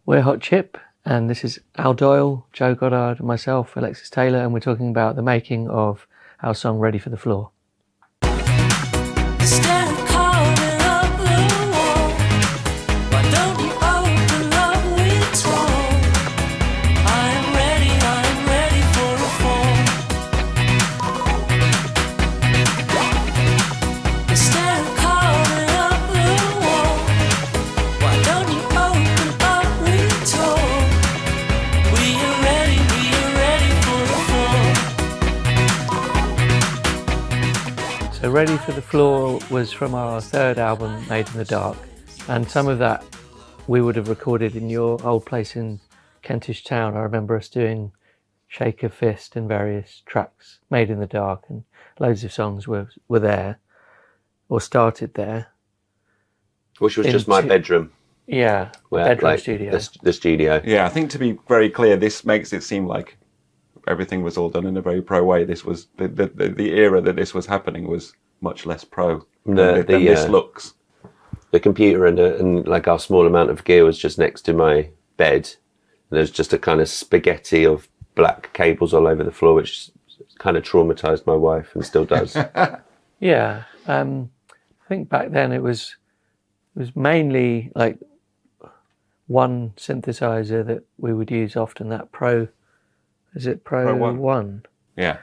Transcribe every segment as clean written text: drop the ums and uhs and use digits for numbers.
We're Hot Chip, and this is Al Doyle, Joe Goddard, and myself, Alexis Taylor, and we're talking about the making of our song Ready for the Floor. So Ready for the Floor was from our third album, Made in the Dark, and some of that we would have recorded in your old place in Kentish Town. I remember us doing Shake a Fist and various tracks made in the dark, and loads of songs were there, or started there. Which was just my bedroom. Yeah, bedroom studio. The studio. Yeah, I think to be very clear, this makes it seem like everything was all done in a very pro way. This was the era that this was happening was much less pro than this looks. The computer and like our small amount of gear was just next to my bed. And there's just a kind of spaghetti of black cables all over the floor, which kind of traumatized my wife and still does. Yeah, I think back then it was mainly like one synthesizer that we would use often, that Pro. Is it Pro 1? Yeah.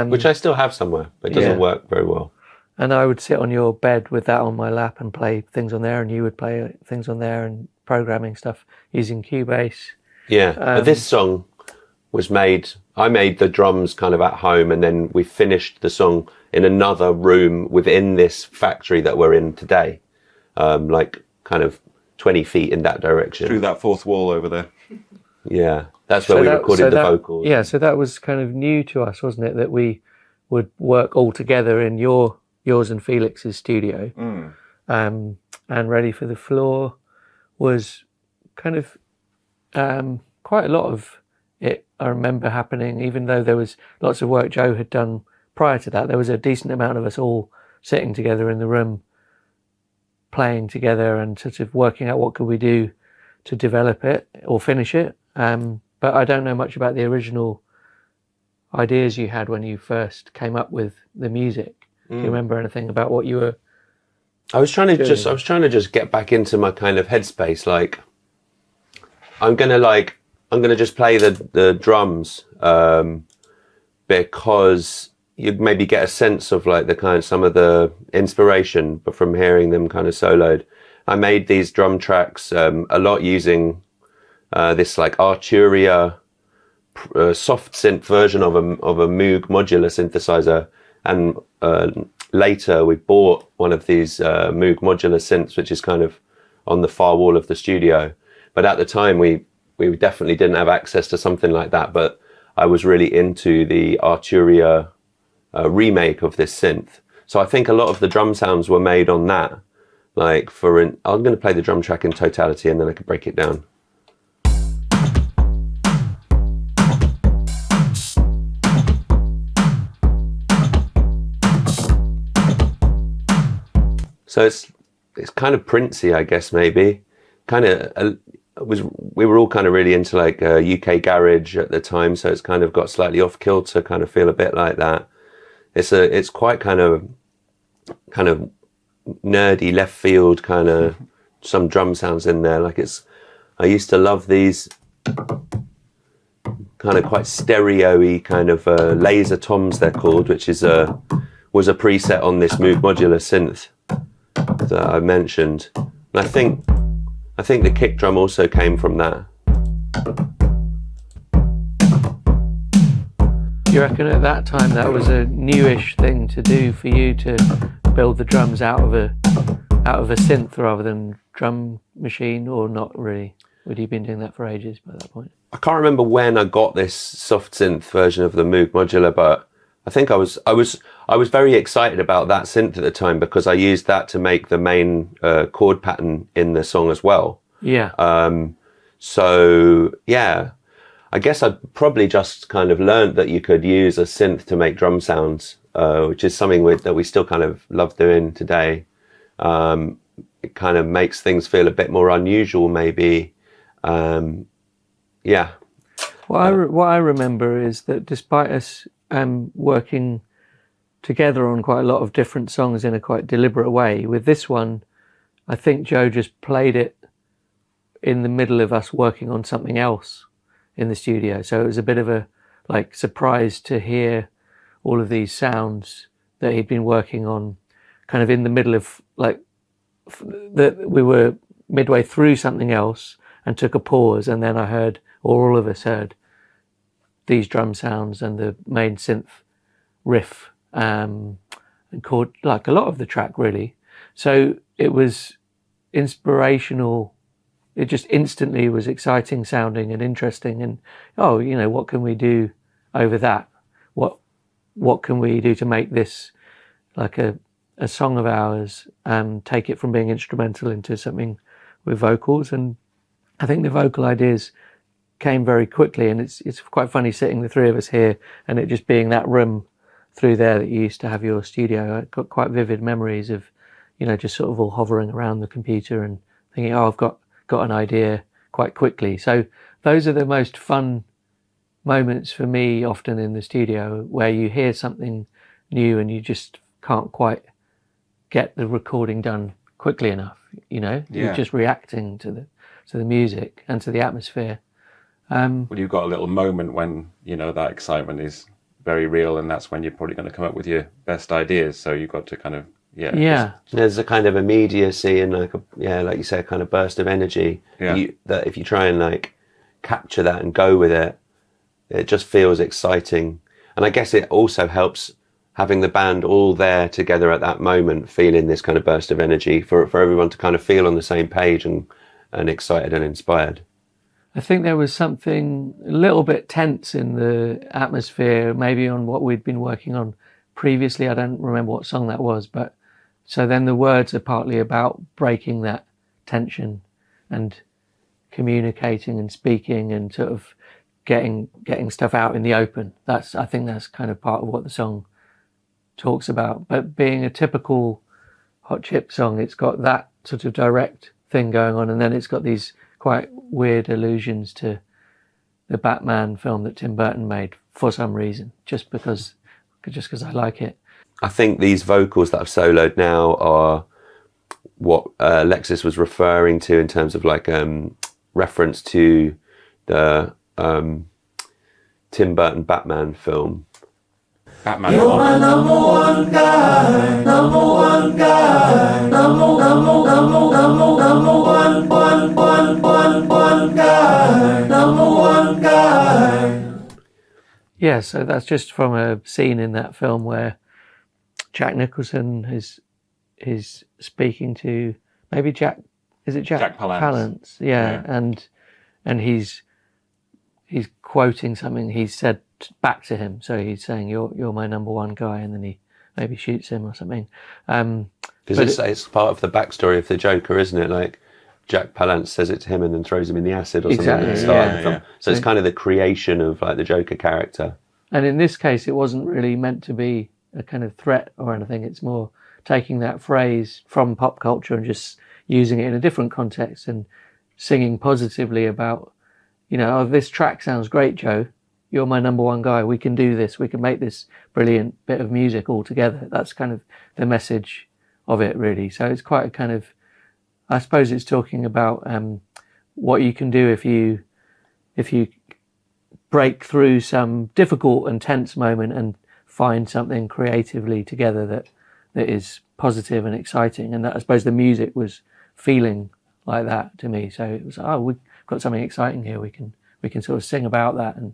Which I still have somewhere, but it doesn't work very well. And I would sit on your bed with that on my lap and play things on there, and you would play things on there and programming stuff using Cubase. Yeah, but this song was I made the drums kind of at home, and then we finished the song in another room within this factory that we're in today, like kind of 20 feet in that direction. Through that fourth wall over there. Yeah. That's where we recorded the vocals. Yeah, so that was kind of new to us, wasn't it? That we would work all together in yours and Felix's studio. And Ready for the Floor was kind of quite a lot of it, I remember, happening, even though there was lots of work Joe had done prior to that. There was a decent amount of us all sitting together in the room, playing together and sort of working out what could we do to develop it or finish it. But I don't know much about the original ideas you had when you first came up with the music. Do you remember anything about what you were? I was trying to just get back into my kind of headspace. Like, I'm gonna just play the drums because you maybe get a sense of like the kind of some of the inspiration, but from hearing them kind of soloed. I made these drum tracks a lot using this like Arturia soft synth version of a Moog Modular synthesizer, and later we bought one of these Moog Modular synths, which is kind of on the far wall of the studio. But at the time we definitely didn't have access to something like that. But I was really into the Arturia remake of this synth, so I think a lot of the drum sounds were made on that. Like I'm going to play the drum track in totality, and then I could break it down. So it's kind of Princey, I guess, maybe. We were all kind of really into like UK garage at the time, so it's kind of got slightly off kilter, kind of feel a bit like that. It's quite kind of nerdy left field, kind of some drum sounds in there. Like I used to love these kind of quite stereo-y kind of laser toms, they're called, which was a preset on this Moog Modular synth that I mentioned. And I think the kick drum also came from that. You reckon at that time that was a newish thing to do for you, to build the drums out of a synth rather than drum machine, or not really? Would you have been doing that for ages by that point? I can't remember when I got this soft synth version of the Moog Modular, but I think I was very excited about that synth at the time because I used that to make the main chord pattern in the song as well. Yeah. So yeah, I guess I probably just kind of learned that you could use a synth to make drum sounds, which is something that we still kind of love doing today. It kind of makes things feel a bit more unusual, maybe. Yeah. What I remember is that despite us working together on quite a lot of different songs in a quite deliberate way, with this one, I think Joe just played it in the middle of us working on something else in the studio. So it was a bit of a like surprise to hear all of these sounds that he'd been working on kind of in the middle of like that we were midway through something else and took a pause, and then I heard, or all of us heard, these drum sounds and the main synth riff and chord, like a lot of the track really. So it was inspirational. It just instantly was exciting sounding and interesting, and what can we do over that? What can we do to make this like a song of ours, take it from being instrumental into something with vocals? And I think the vocal ideas came very quickly, and it's quite funny sitting the three of us here and it just being that room through there that you used to have your studio. I got quite vivid memories of, just sort of all hovering around the computer and thinking, I've got an idea quite quickly. So those are the most fun moments for me often in the studio, where you hear something new and you just can't quite get the recording done quickly enough. You're just reacting to the music and to the atmosphere. Well, you've got a little moment when that excitement is very real, and that's when you're probably going to come up with your best ideas. So you've got to kind of there's a kind of immediacy and like you say, a kind of burst of energy that if you try and like capture that and go with it, it just feels exciting. And I guess it also helps having the band all there together at that moment, feeling this kind of burst of energy for everyone to kind of feel on the same page and excited and inspired. I think there was something a little bit tense in the atmosphere, maybe on what we'd been working on previously. I don't remember what song that was, but so then the words are partly about breaking that tension and communicating and speaking and sort of getting stuff out in the open. I think that's kind of part of what the song talks about. But being a typical Hot Chip song, it's got that sort of direct thing going on, and then it's got these quite weird allusions to the Batman film that Tim Burton made for some reason, just because I like it. I think these vocals that I've soloed now are what Alexis was referring to in terms of like reference to the Tim Burton Batman film. Batman. You're my number one guy, number one guy, number one guy, number one guy. Yeah, so that's just from a scene in that film where Jack Nicholson is speaking to maybe Jack Palance? Yeah, and he's quoting something he said back to him. So he's saying, "You're my number one guy," and then he maybe shoots him or something. Because it's part of the backstory of the Joker, isn't it? Like Jack Palance says it to him and then throws him in the acid or something at the start of the film. So it's kind of the creation of like the Joker character. And in this case, it wasn't really meant to be a kind of threat or anything. It's more taking that phrase from pop culture and just using it in a different context and singing positively about, this track sounds great, Joe. You're my number one guy. We can do this. We can make this brilliant bit of music all together. That's kind of the message of it, really. So it's quite a kind of, I suppose it's talking about what you can do if you break through some difficult and tense moment and find something creatively together that is positive and exciting. And that, I suppose the music was feeling like that to me. So it was, we've got something exciting here. We can sort of sing about that and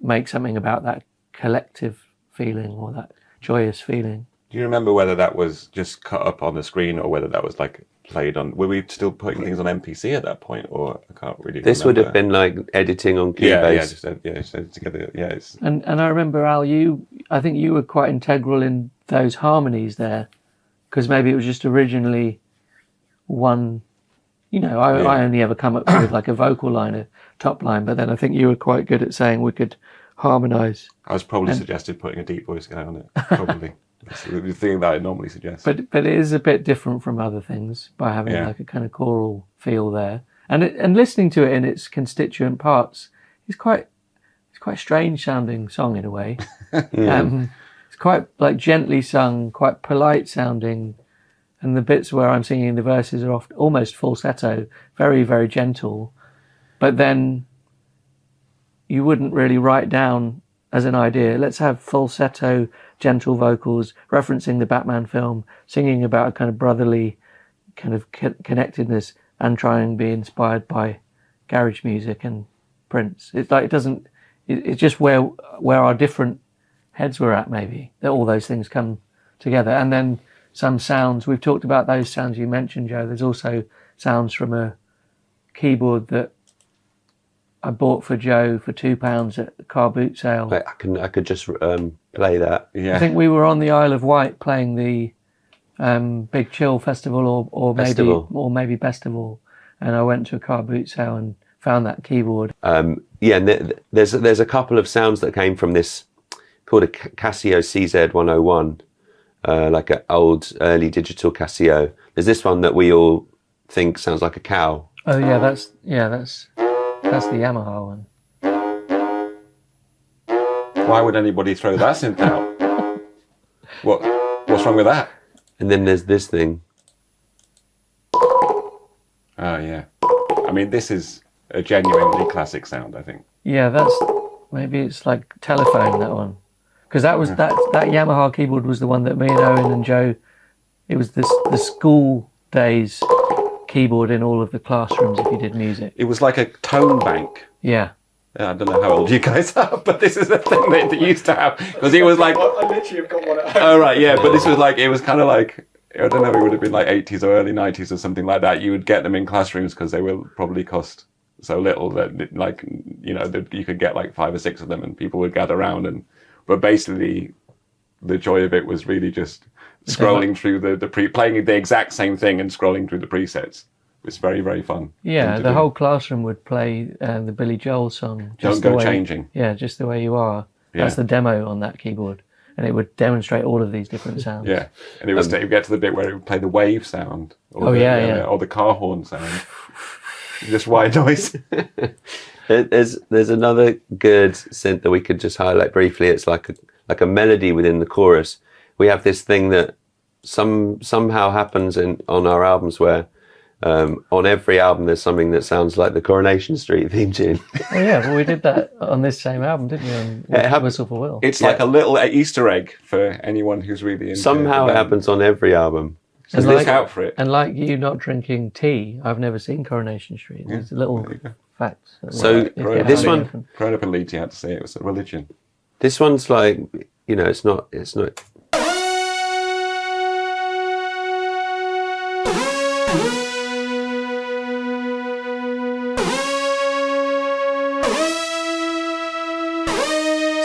make something about that collective feeling or that joyous feeling. Do you remember whether that was just cut up on the screen or whether that was like played on? Were we still putting things on MPC at that point, or I can't really remember. This would have been like editing on Cubase. Just together. Yeah. And I remember, Al, I think you were quite integral in those harmonies there, because maybe it was just originally one. I only ever come up with like a vocal line, a top line, but then I think you were quite good at saying we could harmonise. I was probably suggested putting a deep voice guy on it, probably. It's the thing that I normally suggest. But it is a bit different from other things by having like a kind of choral feel there. And listening to it in its constituent parts is quite a strange sounding song in a way. It's quite like gently sung, quite polite sounding, and the bits where I'm singing the verses are often almost falsetto, very, very gentle. But then you wouldn't really write down as an idea, let's have falsetto, gentle vocals, referencing the Batman film, singing about a kind of brotherly kind of connectedness, and try and be inspired by garage music and Prince. It's like it's just where our different heads were at, maybe, that all those things come together. And then some sounds, we've talked about those sounds you mentioned, Joe. There's also sounds from a keyboard that I bought for Joe for £2 at the car boot sale. I could just play that. Yeah. I think we were on the Isle of Wight playing the Big Chill Festival or maybe Bestival, and I went to a car boot sale and found that keyboard. And there's a couple of sounds that came from this called a Casio CZ101, like an old early digital Casio. There's this one that we all think sounds like a cow. Oh yeah, that's the Yamaha one. Why would anybody throw that synth out? What's wrong with that? And then there's this thing. Oh yeah. I mean, this is a genuinely classic sound, I think. Yeah, maybe it's like Telephone, that one. Because that Yamaha keyboard was the one that me and Owen and Joe, it was the school days keyboard in all of the classrooms if you did music. It was like a tone bank. Yeah. I don't know how old you guys are, but this is a thing that they used to have. Because it was like... I literally have got one at home. Oh, right, yeah, but this was like, it was kind of like, I don't know, it would have been like 80s or early 90s or something like that. You would get them in classrooms because they will probably cost so little that, like, you know, that you could get like 5 or 6 of them and people would gather around. But basically, the joy of it was really just scrolling through playing the exact same thing and scrolling through the presets. It's very, very fun. Yeah, the whole classroom would play the Billy Joel song. Don't Go Changing. Yeah, Just the Way You Are. Yeah. That's the demo on that keyboard. And it would demonstrate all of these different sounds. Yeah, and it would get to the bit where it would play the wave sound. Or or the car horn sound. Just white noise. There's another good synth that we could just highlight briefly. It's like a melody within the chorus. We have this thing that somehow happens on our albums where on every album there's something that sounds like the Coronation Street theme tune. Oh yeah, well we did that on this same album, didn't we? On Whistle for Will. It's like a little Easter egg for anyone who's really into Somehow it happens on every album. And look out for it. And like you not drinking tea, I've never seen Coronation Street. It's a little fact. So this one, growing up in Leeds, you had to say it was a religion. This one's like, you know, it's not.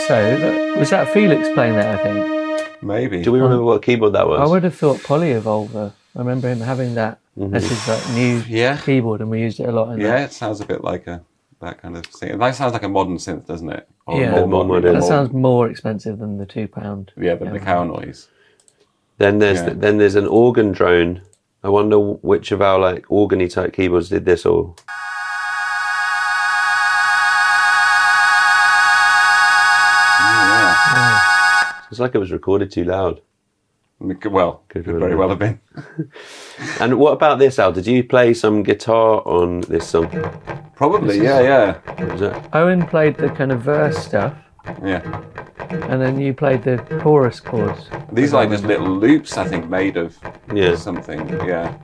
So was that Felix playing that? I think. Maybe. Do we remember what keyboard that was? I would have thought Polyevolver. I remember him having that. This is that new keyboard, and we used it a lot. It sounds a bit like that kind of thing. That sounds like a modern synth, doesn't it? Or yeah, more modern. That sounds more expensive than the £2. Yeah, than the cow noise. Then there's an organ drone. I wonder which of our like organy type keyboards did this all. It's like it was recorded too loud. Well, could very well have been. And what about this, Al? Did you play some guitar on this song? Probably, yeah. What was that? Owen played the kind of verse stuff. Yeah. And then you played the chorus chords. These are like just little loops, I think, made of something. Yeah.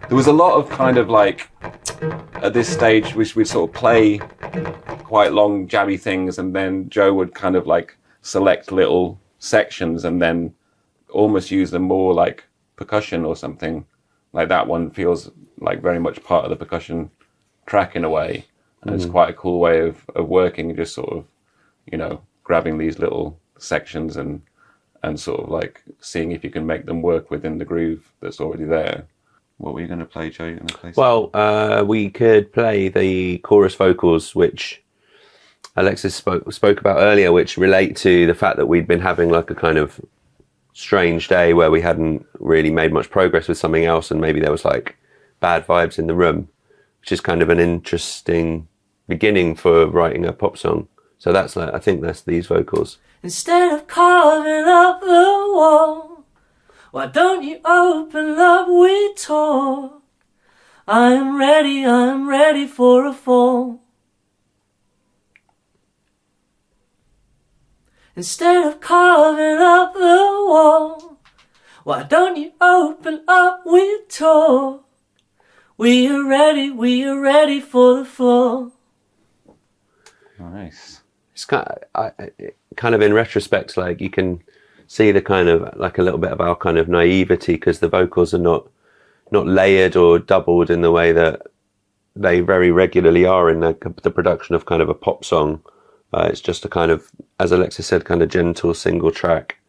There was a lot of kind of like, at this stage, we'd sort of play quite long, jabby things, and then Joe would kind of like select little sections and then almost use them more like percussion or something. Like that one feels like very much part of the percussion track in a way. And it's quite a cool way of working, just sort of, you know, grabbing these little sections and sort of like seeing if you can make them work within the groove that's already there. What were you going to play, Joe? You going to play something? Well, we could play the chorus vocals, which Alexis spoke about earlier, which relate to the fact that we'd been having like a kind of strange day where we hadn't really made much progress with something else, and maybe there was like bad vibes in the room. which is kind of an interesting beginning for writing a pop song. So that's like, I think that's these vocals. Instead of carving up the wall, why don't you open up, we talk. I am ready for a fall. Instead of carving up the wall, why don't you open up, we talk. We are ready for the floor. Nice. It's kind of in retrospect, like you can see the kind of like a little bit of our kind of naivety, because the vocals are not layered or doubled in the way that they very regularly are in the production of kind of a pop song. It's just a kind of, as Alexis said, kind of gentle single track,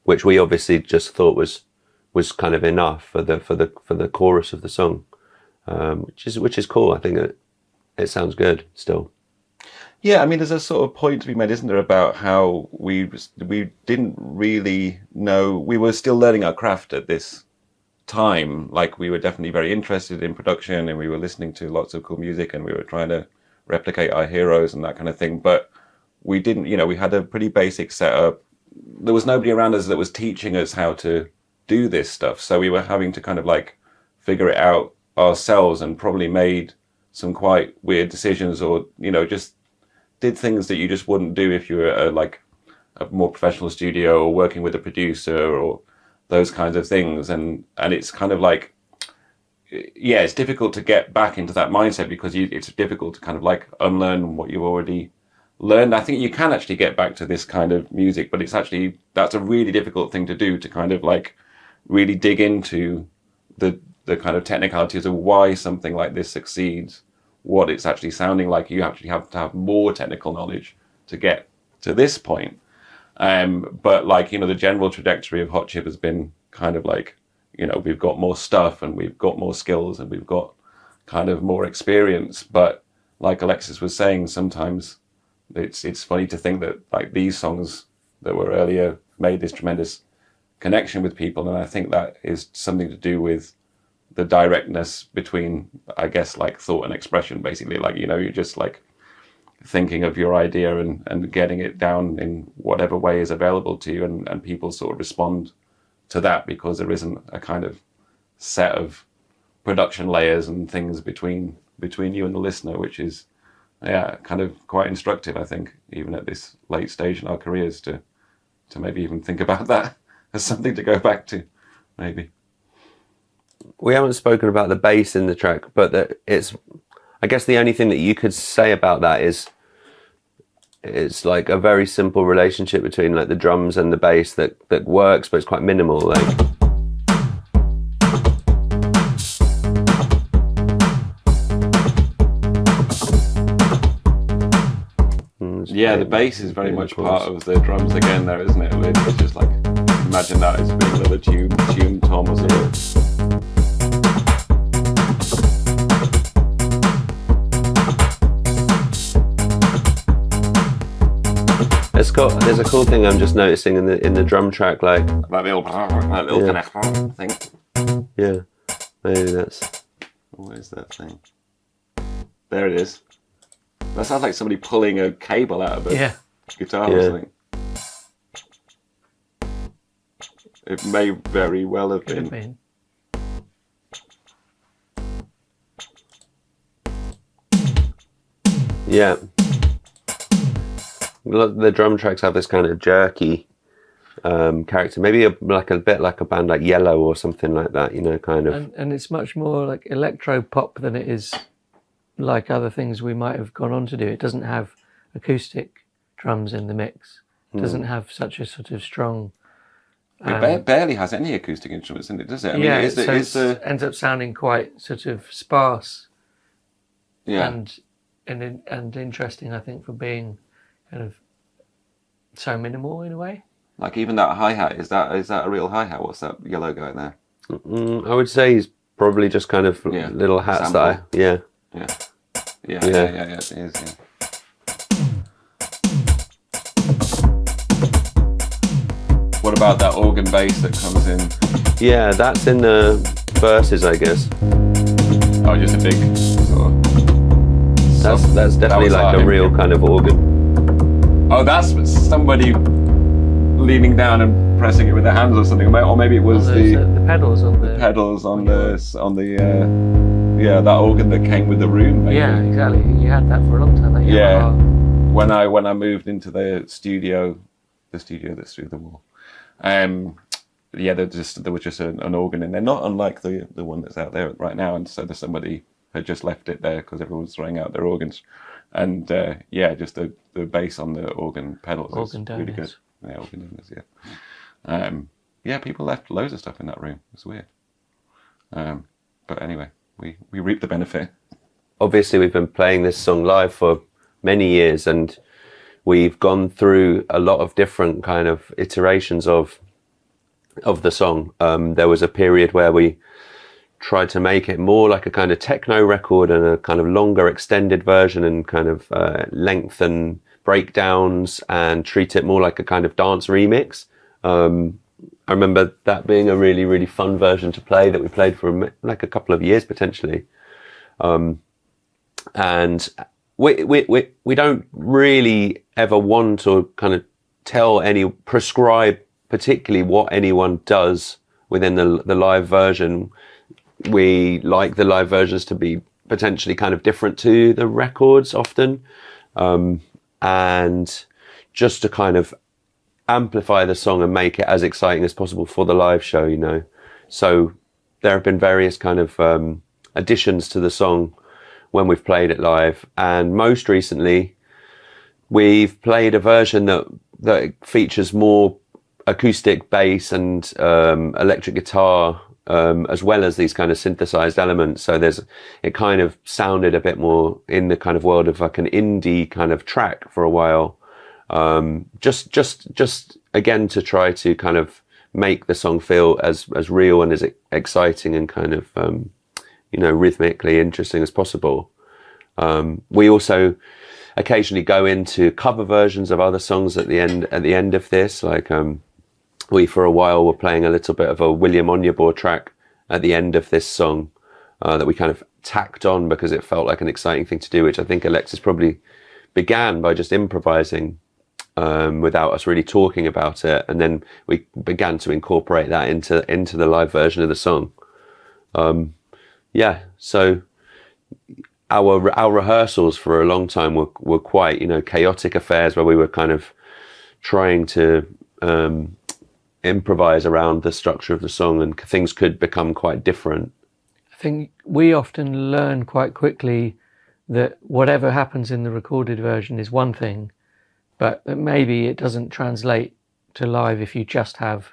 which we obviously just thought was kind of enough for the chorus of the song, which is cool. I think it sounds good still. Yeah, I mean, there's a sort of point to be made, isn't there, about how we didn't really know, we were still learning our craft at this time. Like, we were definitely very interested in production, and we were listening to lots of cool music, and we were trying to replicate our heroes and that kind of thing. But we didn't, we had a pretty basic setup. There was nobody around us that was teaching us how to do this stuff. So we were having to kind of like figure it out ourselves, and probably made some quite weird decisions, or, just did things that you just wouldn't do if you were at a more professional studio or working with a producer or those kinds of things. And it's kind of like, yeah, it's difficult to get back into that mindset, because it's difficult to kind of like unlearn what you've already learned. I think you can actually get back to this kind of music, but that's a really difficult thing to do, to kind of like really dig into the kind of technicalities of why something like this succeeds, what it's actually sounding like. You actually have to have more technical knowledge to get to this point. But like, the general trajectory of Hot Chip has been kind of like, we've got more stuff, and we've got more skills, and we've got kind of more experience. But like Alexis was saying, sometimes it's funny to think that like these songs that were earlier made this tremendous connection with people. And I think that is something to do with the directness between, I guess, like thought and expression, basically. Like, you're just like thinking of your idea and getting it down in whatever way is available to you, and people sort of respond to that, because there isn't a kind of set of production layers and things between you and the listener, which is, yeah, kind of quite instructive, I think, even at this late stage in our careers, to maybe even think about that as something to go back to, maybe. We haven't spoken about the bass in the track, but I guess the only thing that you could say about that is it's like a very simple relationship between like the drums and the bass that works, but it's quite minimal. Like, yeah, the bass is very much part of the drums again, there, isn't it? It's just like, imagine that as being another tune tom or something. There's a cool thing I'm just noticing in the drum track, like that little kind of thing. Yeah, maybe that's. What is that thing? There it is. That sounds like somebody pulling a cable out of a guitar or something. It may very well have been. Yeah. The drum tracks have this kind of jerky character, maybe a bit like a band like Yellow or something like that, kind of. And it's much more like electro pop than it is like other things we might have gone on to do. It doesn't have acoustic drums in the mix. It doesn't have such a sort of strong. It barely has any acoustic instruments in it, does it? I mean, it ends up sounding quite sort of sparse. Yeah. And interesting, I think, for being kind of so minimal in a way. Like even that hi-hat, is that a real hi-hat? What's that yellow guy there? I would say he's probably just kind of little hats sample. Yeah. It is, yeah. What about that organ bass that comes in? Yeah, that's in the verses, I guess. Oh, just a big sort of. That's definitely like a real kind of organ. Oh, that's somebody leaning down and pressing it with their hands or something, or maybe it was the pedals on the that organ that came with the room. Maybe. Yeah, exactly. You had that for a long time. That When I moved into the studio that's through the wall. There was just an organ in there, not unlike the one that's out there right now. And so somebody had just left it there because everyone was throwing out their organs. And just the bass on the organ pedals is really good. Yeah, organ donors, yeah. People left loads of stuff in that room. It's weird. But anyway, we reap the benefit. Obviously, we've been playing this song live for many years, and we've gone through a lot of different kind of iterations of the song. There was a period where we tried to make it more like a kind of techno record and a kind of longer extended version and kind of lengthen breakdowns and treat it more like a kind of dance remix. I remember that being a really, really fun version to play that we played for like a couple of years potentially. And we don't really ever want to kind of prescribe particularly what anyone does within the live version. We like the live versions to be potentially kind of different to the records often, and just to kind of amplify the song and make it as exciting as possible for the live show, you know. So there have been various kind of additions to the song when we've played it live, and most recently we've played a version that features more acoustic bass and electric guitar, as well as these kind of synthesized elements. So it kind of sounded a bit more in the kind of world of like an indie kind of track for a while. Just again to try to kind of make the song feel as real and as exciting and kind of rhythmically interesting as possible. We also occasionally go into cover versions of other songs at the end of this, like we for a while were playing a little bit of a William Onyeabor track at the end of this song that we kind of tacked on because it felt like an exciting thing to do, which I think Alexis probably began by just improvising without us really talking about it, and then we began to incorporate that into the live version of the song. So our rehearsals for a long time were quite chaotic affairs where we were kind of trying to improvise around the structure of the song, and things could become quite different. I think we often learn quite quickly that whatever happens in the recorded version is one thing, but that maybe it doesn't translate to live if you just have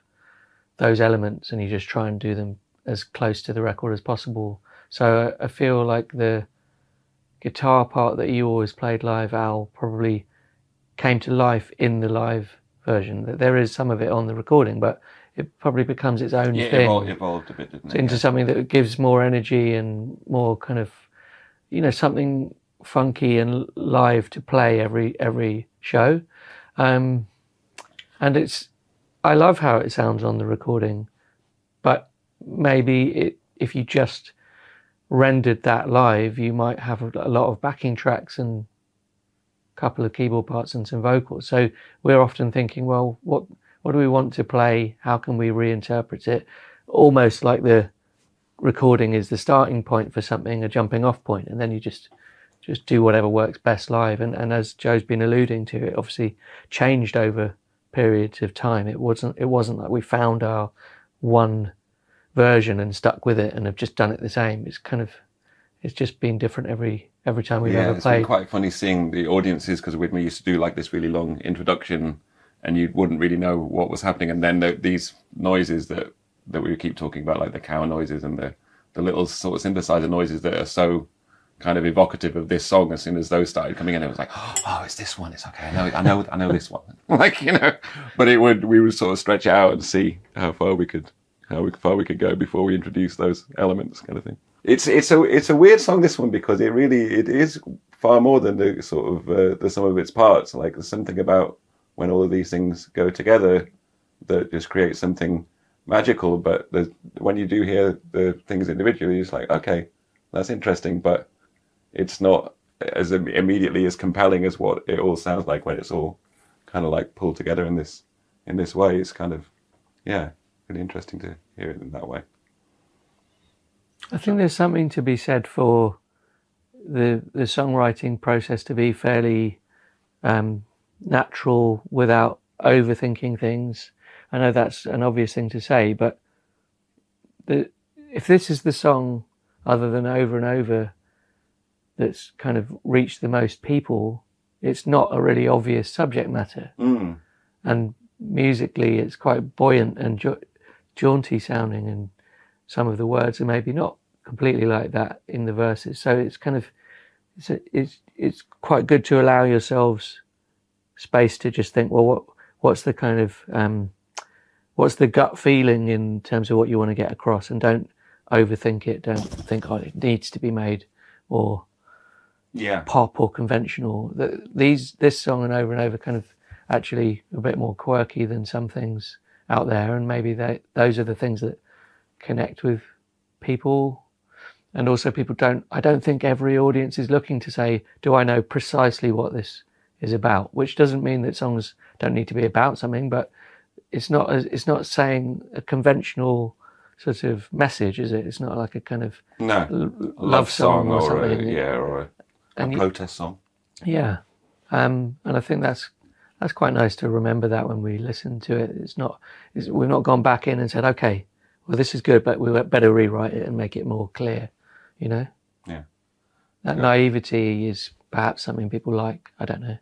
those elements and you just try and do them as close to the record as possible. So I feel like the guitar part that you always played live, Al, probably came to life in the live version. There is some of it on the recording, but it probably becomes its own thing. It evolved a bit, didn't it? Into something that gives more energy and more kind of, something funky and live to play every show. And I love how it sounds on the recording, but maybe if you just rendered that live, you might have a lot of backing tracks and a couple of keyboard parts and some vocals. So we're often thinking, well, what do we want to play? How can we reinterpret it? Almost like the recording is the starting point for something, a jumping off point, and then you just do whatever works best live. And as Joe's been alluding to, it obviously changed over periods of time. It wasn't like we found our one version and stuck with it and have just done it the same. It's just been different every time we've ever played. It's been quite funny seeing the audiences, because when we used to do like this really long introduction and you wouldn't really know what was happening, and then these noises that we keep talking about, like the cow noises and the little sort of synthesizer noises that are so kind of evocative of this song. As soon as those started coming in, it was like, oh, it's this one. It's okay. I know this one. But we would sort of stretch out and see how far we could go before we introduce those elements, kind of thing. It's a weird song, this one, because it is far more than the sort of the sum of its parts. Like, there's something about when all of these things go together that just creates something magical. But when you do hear the things individually, it's like, okay, that's interesting, but it's not as immediately as compelling as what it all sounds like when it's all kind of like pulled together in this way. It's kind of, yeah, really interesting to hear it in that way. I think there's something to be said for the songwriting process to be fairly natural without overthinking things. I know that's an obvious thing to say, but if this is the song, other than Over and Over, that's kind of reached the most people, it's not a really obvious subject matter. And musically it's quite buoyant and jaunty sounding, and some of the words are maybe not completely like that in the verses. So it's kind of, it's quite good to allow yourselves space to just think, well, what's the kind of, what's the gut feeling in terms of what you want to get across, and don't overthink it. Don't think, oh, it needs to be made or pop or conventional. This song and Over kind of actually a bit more quirky than some things out there, and maybe those are the things that connect with people. And also I don't think every audience is looking to say, do I know precisely what this is about? Which doesn't mean that songs don't need to be about something, but it's not saying a conventional sort of message, is it? It's not like a kind of love song or something. Or a protest song. Yeah. And I think that's quite nice to remember that when we listen to it. We've not gone back in and said, okay, well, this is good, but we better rewrite it and make it more clear, you know? Yeah. That naivety is perhaps something people like. I don't know.